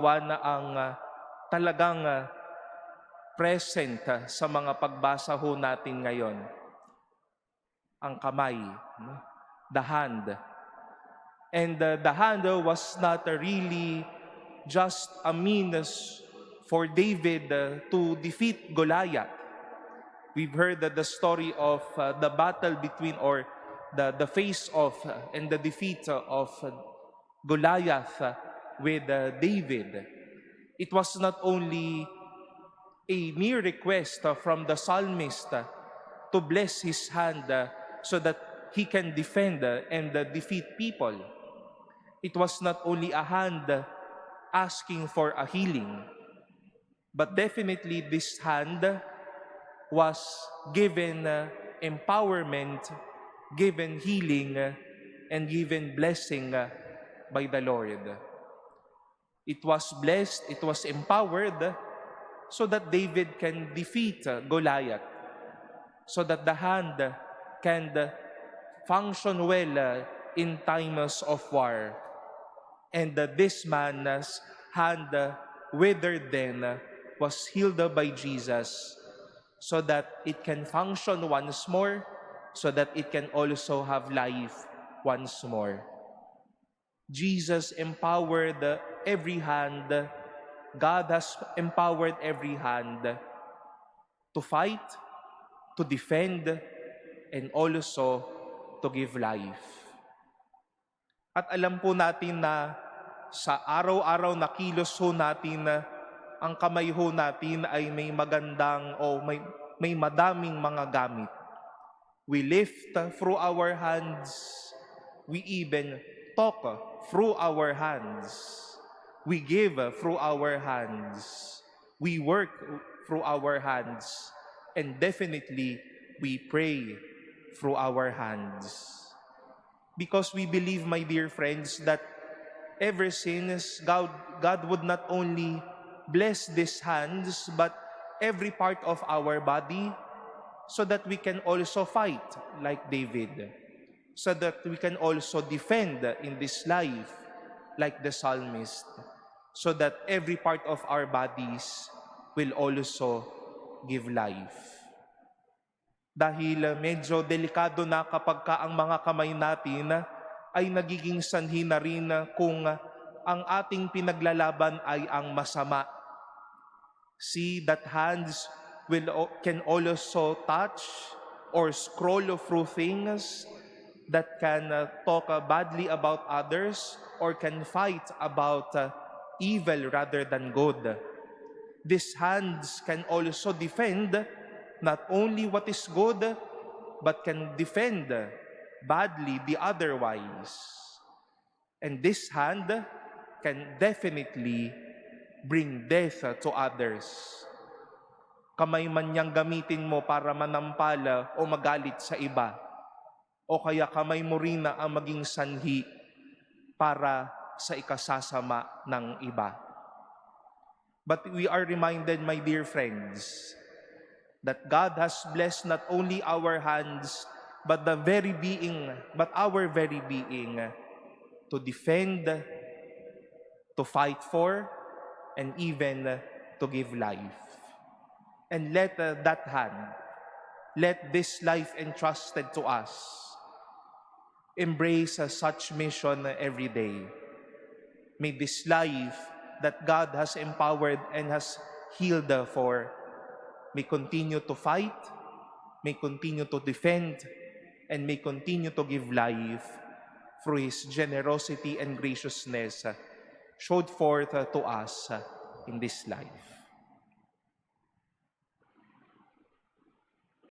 na ang talagang present sa mga pagbasa ho natin ngayon. Ang kamay, no? The hand. And the hand was not really just a means for David to defeat Goliath. We've heard the story of the battle between, or the face of and the defeat of Goliath with David. It was not only a mere request from the psalmist to bless his hand so that he can defend and defeat people. It was not only a hand asking for a healing, but definitely this hand was given empowerment, given healing, and given blessing by the Lord. It was blessed, it was empowered so that David can defeat Goliath, so that the hand can function well in times of war. And this man's hand withered then was healed by Jesus, so that it can function once more, so that it can also have life once more. Jesus empowered every hand. God has empowered every hand to fight, to defend, and also to give life. At alam po natin na sa araw-araw na kilos ho natin, ang kamay ho natin ay may magandang o may madaming mga gamit. We lift through our hands. We even talk through our hands. We give through our hands. We work through our hands. And definitely, we pray through our hands. Because we believe, my dear friends, that ever since God would not only bless these hands, but every part of our body, so that we can also fight like David, so that we can also defend in this life like the psalmist, so that every part of our bodies will also give life. Dahil medyo delikado na kapag ang mga kamay natin ay nagiging sanhi na rin kung ang ating pinaglalaban ay ang masama. See that hands can also touch or scroll through things that can talk badly about others or can fight about evil rather than good. These hands can also defend not only what is good, but can defend badly the otherwise. And this hand can definitely bring death to others. Kamay man niyang gamitin mo para manampala o magalit sa iba, o kaya kamay mo rin na ang maging sanhi para sa ikasasama ng iba. But we are reminded, my dear friends, that God has blessed not only our hands, but our very being to defend, to fight for, and even to give life. And let that hand, let this life entrusted to us, embrace such mission every day. May this life that God has empowered and has healed for may continue to fight, may continue to defend, and may continue to give life through His generosity and graciousness showed forth to us in this life.